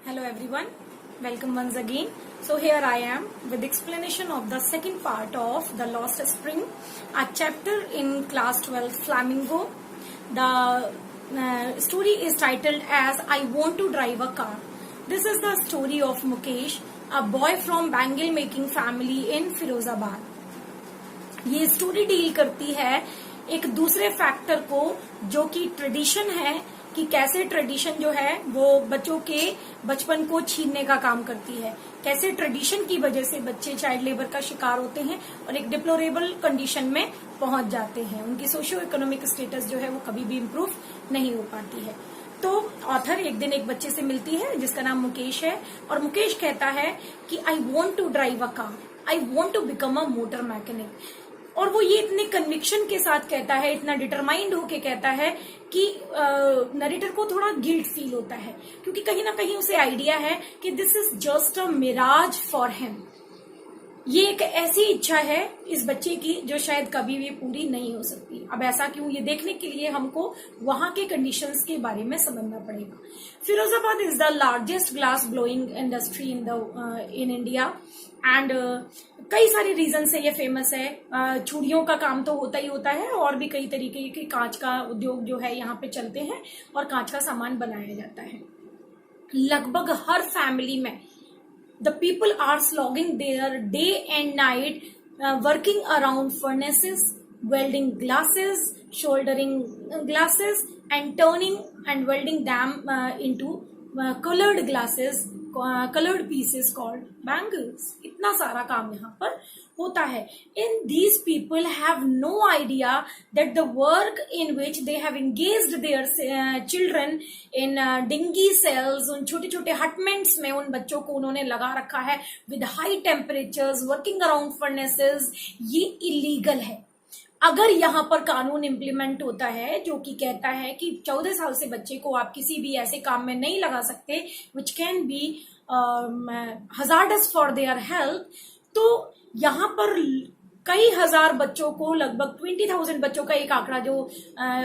Hello everyone, welcome once again. So here I am with explanation of the second part of The Lost Spring, a chapter in class 12 Flamingo. The story is titled as I Want to Drive a Car. This is the story of Mukesh, a boy from bangle making family in Firozabad. ये story deal करती है एक दूसरे factor को जो कि tradition है कि कैसे ट्रेडिशन जो है वो बच्चों के बचपन को छीनने का काम करती है, कैसे ट्रेडिशन की वजह से बच्चे चाइल्ड लेबर का शिकार होते हैं और एक डिप्लोरेबल कंडीशन में पहुंच जाते हैं। उनकी सोशियो इकोनॉमिक स्टेटस जो है वो कभी भी इम्प्रूव नहीं हो पाती है। तो ऑथर एक दिन एक बच्चे से मिलती है जिसका नाम मुकेश है और मुकेश कहता है कि I want to drive a car, I want to become a motor mechanic. और वो ये इतने कन्विक्शन के साथ कहता है, इतना डिटरमाइंड होके कहता है कि नरेटर को थोड़ा गिल्ट फील होता है क्योंकि कहीं ना कहीं उसे आइडिया है कि this is just a mirage for him. ये एक ऐसी इच्छा है इस बच्चे की जो शायद कभी भी पूरी नहीं हो सकती। अब ऐसा क्यों, ये देखने के लिए हमको वहां के कंडीशंस के बारे में समझना पड़ेगा। Firozabad is the largest glass blowing industry in India and कई सारे रीजन से ये फेमस है। चूड़ियों का काम तो होता ही होता है और भी कई तरीके के कांच का उद्योग जो है यहाँ पे चलते हैं और कांच का सामान बनाया जाता है। लगभग हर फैमिली में the people are slogging their day and night, working around furnaces, welding glasses, soldering glasses, and turning and welding them into colored glasses, colored pieces called bangles. इतना सारा काम यहाँ पर होता है। And these people have no idea that the work in which they have engaged their children in dingy cells, उन छोटे छोटे हटमेंट्स में उन बच्चों को उन्होंने लगा रखा है with high temperatures, working around furnaces, ये इलीगल है। अगर यहाँ पर कानून इम्प्लीमेंट होता है जो कि कहता है कि 14 साल से बच्चे को आप किसी भी ऐसे काम में नहीं लगा सकते which can be hazardous for their health, तो यहाँ पर कई हजार बच्चों को, लगभग 20,000 बच्चों का एक आंकड़ा जो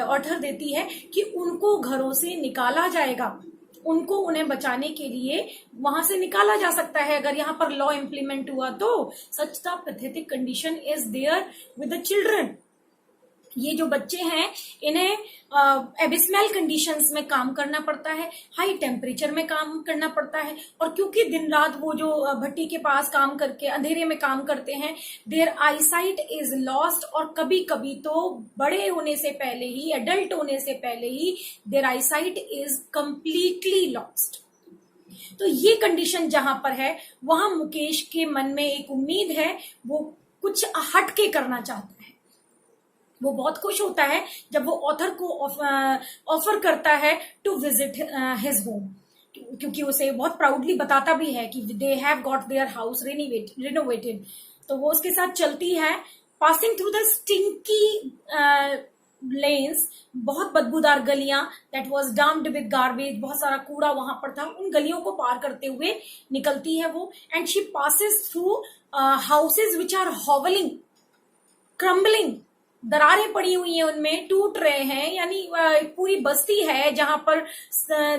ऑथर देती है कि उनको घरों से निकाला जाएगा, उनको उन्हें बचाने के लिए वहां से निकाला जा सकता है अगर यहाँ पर लॉ इम्प्लीमेंट हुआ तो। Such the pathetic condition is there with the children. ये जो बच्चे हैं इन्हें एबिस्मल कंडीशंस में काम करना पड़ता है, हाई टेम्परेचर में काम करना पड़ता है और क्योंकि दिन रात वो जो भट्टी के पास काम करके अंधेरे में काम करते हैं, देयर आईसाइट इज लॉस्ट और कभी कभी तो बड़े होने से पहले ही, एडल्ट होने से पहले ही their eyesight is completely lost. तो ये कंडीशन जहां पर है वहां मुकेश के मन में एक उम्मीद है, वो कुछ हटके करना चाहता है। वो बहुत खुश होता है जब वो ऑथर को ऑफर करता है टू विजिट हिज होम, क्योंकि उसे बहुत प्राउडली बताता भी है कि they have got their house renovated. तो वो उसके साथ चलती है, passing through the stinky lens, बहुत बदबूदार गलियां that was dumped with garbage, बहुत सारा कूड़ा वहां पर था, उन गलियों को पार करते हुए निकलती है वो। And she passes through houses which are howling, crumbling, दरारें पड़ी हुई हैं, उनमें टूट रहे हैं, यानी पूरी बस्ती है जहां पर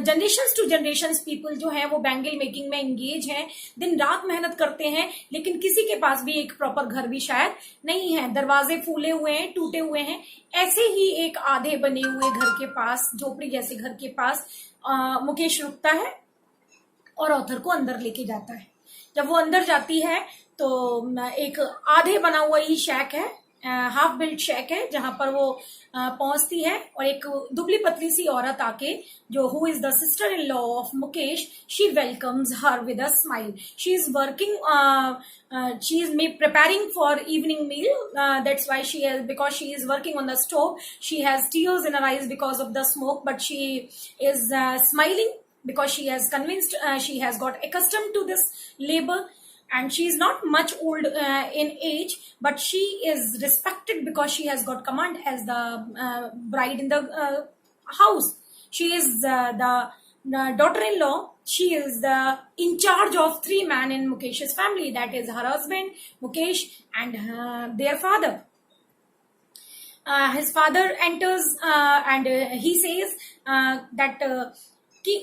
जनरेशंस टू जनरेशंस पीपल जो हैं वो बैंगल मेकिंग में एंगेज हैं, दिन रात मेहनत करते हैं, लेकिन किसी के पास भी एक प्रॉपर घर भी शायद नहीं है, दरवाजे फूले हुए हैं, टूटे हुए हैं। ऐसे ही एक आधे बने हुए घर के पास, झोपड़ी जैसे घर के पास मुकेश रुकता है और ऑथर को अंदर लेके जाता है। जब वो अंदर जाती है तो एक आधे बना हुआ ही शैक है, हाफ बिल्ड शैक है, जहां पर वो पहुंचती है और एक दुबली पतली सी औरत आके, जो who is the sister in law of Mukesh, she welcomes her with a smile. She is working, she is preparing for evening meal, that's why because she is working on the stove, she has tears in her eyes because of the smoke, but she is smiling because she has convinced, she has got accustomed to this labor. And she is not much old in age, but she is respected because she has got command as the bride in the house. She is the daughter-in-law. She is the in charge of 3 men in Mukesh's family. That is her husband, Mukesh, and their father. His father enters and he says that कि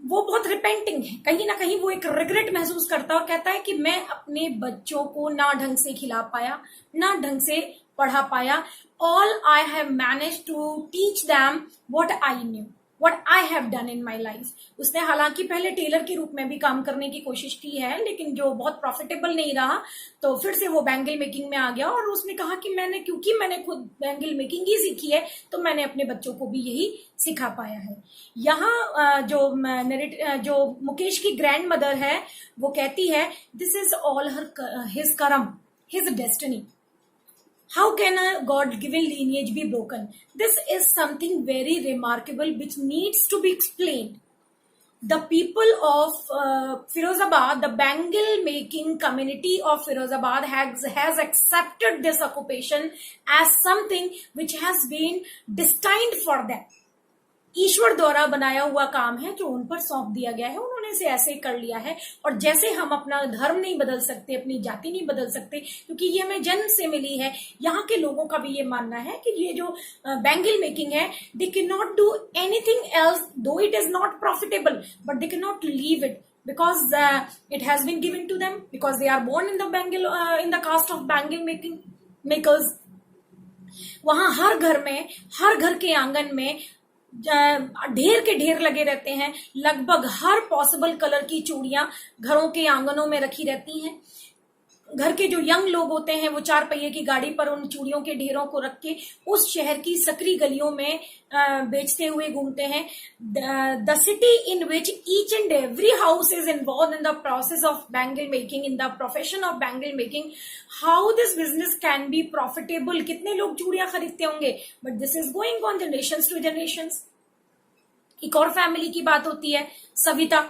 वो बहुत repenting है, कहीं ना कहीं वो एक regret महसूस करता है और कहता है कि मैं अपने बच्चों को ना ढंग से खिला पाया, ना ढंग से पढ़ा पाया. All I have manage to teach them what I knew, what I have done in my life. उसने हालांकि पहले टेलर के रूप में भी काम करने की कोशिश की है, लेकिन जो बहुत प्रॉफिटेबल नहीं रहा, तो फिर से वो बैंगल मेकिंग में आ गया. और उसने कहा कि क्योंकि मैंने खुद बैंगल मेकिंग ही सीखी है, तो मैंने अपने बच्चों को भी यही सिखा पाया है. यहाँ जो मुकेश की ग्रैंड मदर है, वो कहती है, दिस इज ऑल हिज कर्म, his destiny. How can a God-given lineage be broken? This is something very remarkable which needs to be explained. The people of Firozabad, the bangle making community of Firozabad has accepted this occupation as something which has been destined for them. ईश्वर द्वारा बनाया हुआ काम है जो उन पर सौंप दिया गया है, उन्होंने इसे ऐसे कर लिया है. और जैसे हम अपना धर्म नहीं बदल सकते, अपनी जाति नहीं बदल सकते, क्योंकि ये हमें जन्म से मिली है. यहाँ के लोगों का भी ये मानना है कि ये जो बैंगल मेकिंग है, they can not do anything else, though it is not profitable, but they can not leave it because it has been given to them, because they are born in the caste of bangle makers. वहां हर घर के आंगन में ढेर के ढेर लगे रहते हैं. लगभग हर पॉसिबल कलर की चूड़ियां घरों के आंगनों में रखी रहती हैं. घर के जो यंग लोग होते हैं वो 4 पहिए की गाड़ी पर उन चूड़ियों के ढेरों को रख के उस शहर की सकरी गलियों में बेचते हुए घूमते हैं. The city in which each and every house is involve in the process of bangle making, in the profession of bangle making. How this business can be profitable? कितने लोग चूड़ियां खरीदते होंगे, but this is going on generation to generation. एक और family की बात होती है, सविता,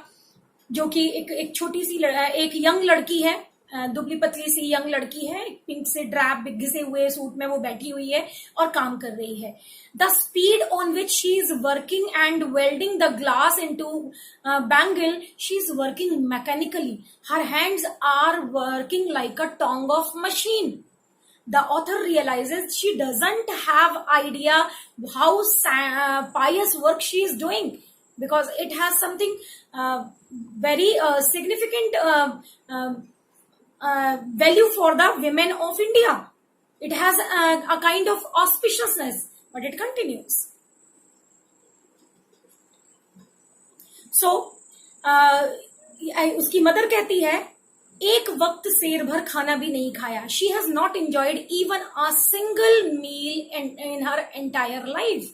जो कि एक छोटी सी एक यंग लड़की है, दुबली पतली सी यंग लड़की है. पिंक से ड्रैप घिसे हुए सूट में वो बैठी हुई है और काम कर रही है. The speed on which she is working and welding the glass into bangle, she is working mechanically. Her hands are working like a tong of machine. The author realizes she doesn't have idea how pious work she is doing, because it has something very significant value for the women of India. It has a kind of auspiciousness, but it continues. So उसकी mother कहती है, एक वक्त शेर भर खाना भी नहीं खाया. She has not enjoyed even a single meal in her entire life.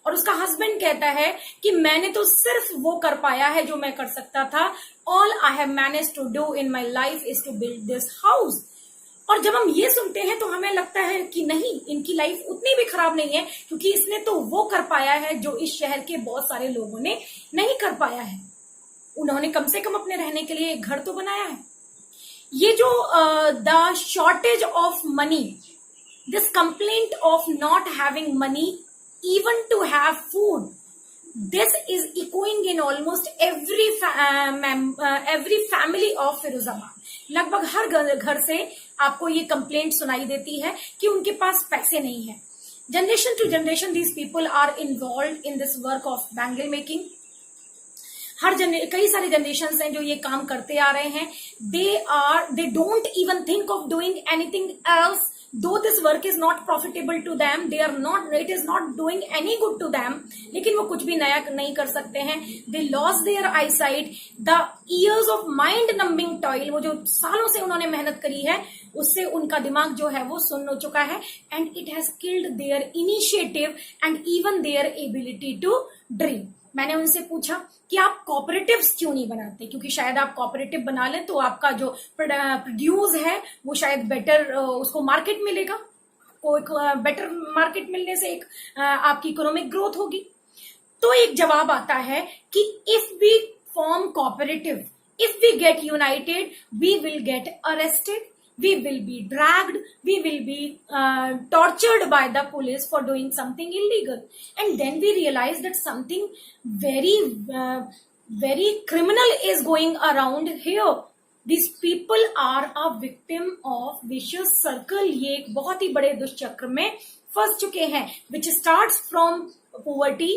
और उसका हस्बैंड कहता है कि मैंने तो सिर्फ वो कर पाया है जो मैं कर सकता था. All I have manage to do in my life is to build this house. और जब हम ये सुनते हैं तो हमें लगता है कि नहीं, इनकी लाइफ उतनी भी खराब नहीं है, क्योंकि इसने तो वो कर पाया है जो इस शहर के बहुत सारे लोगों ने नहीं कर पाया है. उन्होंने कम से कम अपने रहने के लिए एक घर तो बनाया है. ये जो the shortage of money, this complaint of not having money even to have food, this is echoing in almost every family of Firozabad. लगभग हर घर से आपको ये कंप्लेंट सुनाई देती है कि उनके पास पैसे नहीं है. Generation to generation these people are involved in this work of bangle making. कई सारे जनरेशन हैं जो ये काम करते आ रहे हैं. they don't even think of doing anything else. Though this work is not profitable to them, it is not doing any good to them, लेकिन वो कुछ भी नया नहीं कर सकते हैं. They lost their eyesight. The years of mind numbing toil, वो जो सालों से उन्होंने मेहनत करी है, उससे उनका दिमाग जो है वो सुन्न हो चुका है. And it has killed their initiative and even their ability to dream. मैंने उनसे पूछा कि आप कॉपरेटिव्स क्यों नहीं बनाते, क्योंकि शायद आप कॉपरेटिव बना लें तो आपका जो प्रोड्यूस है वो शायद बेटर उसको मार्केट मिलेगा, को एक बेटर मार्केट मिलने से एक आपकी इकोनॉमिक ग्रोथ होगी. तो एक जवाब आता है कि if we form cooperative, if we get united, we will get arrested, we will be dragged, we will be tortured by the police for doing something illegal. And then we realize that something very criminal is going around here. These people are a victim of vicious circle. ये एक बहुत ही बड़े दुष्चक्र में फंस चुके हैं, which starts from poverty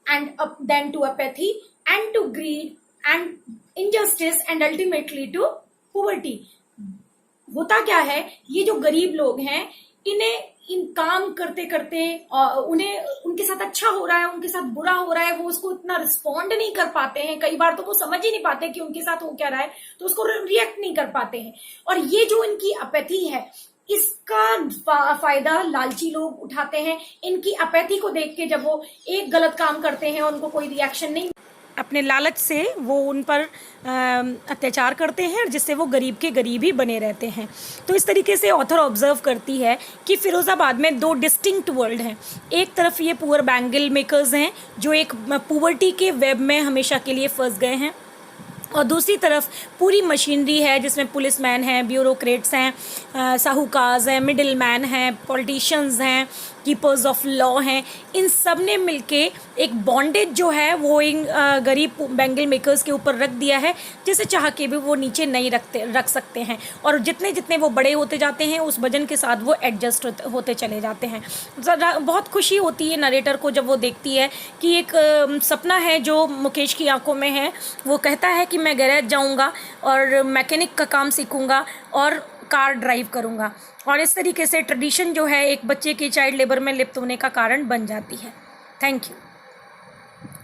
and then to apathy and to greed and injustice and ultimately to poverty. होता क्या है, ये जो गरीब लोग हैं, इन्हें इन काम करते करते उन्हें उनके साथ अच्छा हो रहा है, उनके साथ बुरा हो रहा है, वो उसको इतना रिस्पॉन्ड नहीं कर पाते हैं। कई बार तो वो समझ ही नहीं पाते कि उनके साथ हो क्या रहा है, तो उसको रिएक्ट नहीं कर पाते हैं। और ये जो इनकी अपैथी है, इसका फायदा लालची लोग उठाते हैं। इनकी अपैथी को देख के जब वो एक गलत काम करते हैं और उनको कोई रिएक्शन नहीं, अपने लालच से वो उन पर अत्याचार करते हैं, जिससे वो गरीब के गरीब ही बने रहते हैं। तो इस तरीके से ऑथर ऑब्जर्व करती है कि फिरोज़ाबाद में दो डिस्टिंक्ट वर्ल्ड हैं। एक तरफ ये पुअर बैंगल मेकर्स हैं जो एक पुअर्टी के वेब में हमेशा के लिए फंस गए हैं, और दूसरी तरफ पूरी मशीनरी है जिसमें पुलिसमैन हैं, ब्यूरोक्रेट्स हैं, साहूकार्स हैं, मिडिल मैन हैं, पॉलिटिशियंस हैं, कीपर्स ऑफ लॉ हैं। इन सब ने मिलके एक बॉन्डेज जो है वो इन गरीब बैंगल मेकर्स के ऊपर रख दिया है, जिसे चाह के भी वो नीचे नहीं रख सकते हैं। और जितने जितने वो बड़े होते जाते हैं, उस वजन के साथ वो एडजस्ट होते चले जाते हैं। बहुत खुशी होती है नरेटर को जब वो देखती है कि एक सपना है जो मुकेश की आंखों में है। वो कहता है कि मैं गैरेज जाऊंगा और मैकेनिक का काम सीखूंगा और कार ड्राइव करूंगा, और इस तरीके से ट्रेडिशन जो है एक बच्चे की चाइल्ड लेबर में लिप्त होने का कारण बन जाती है। Thank you.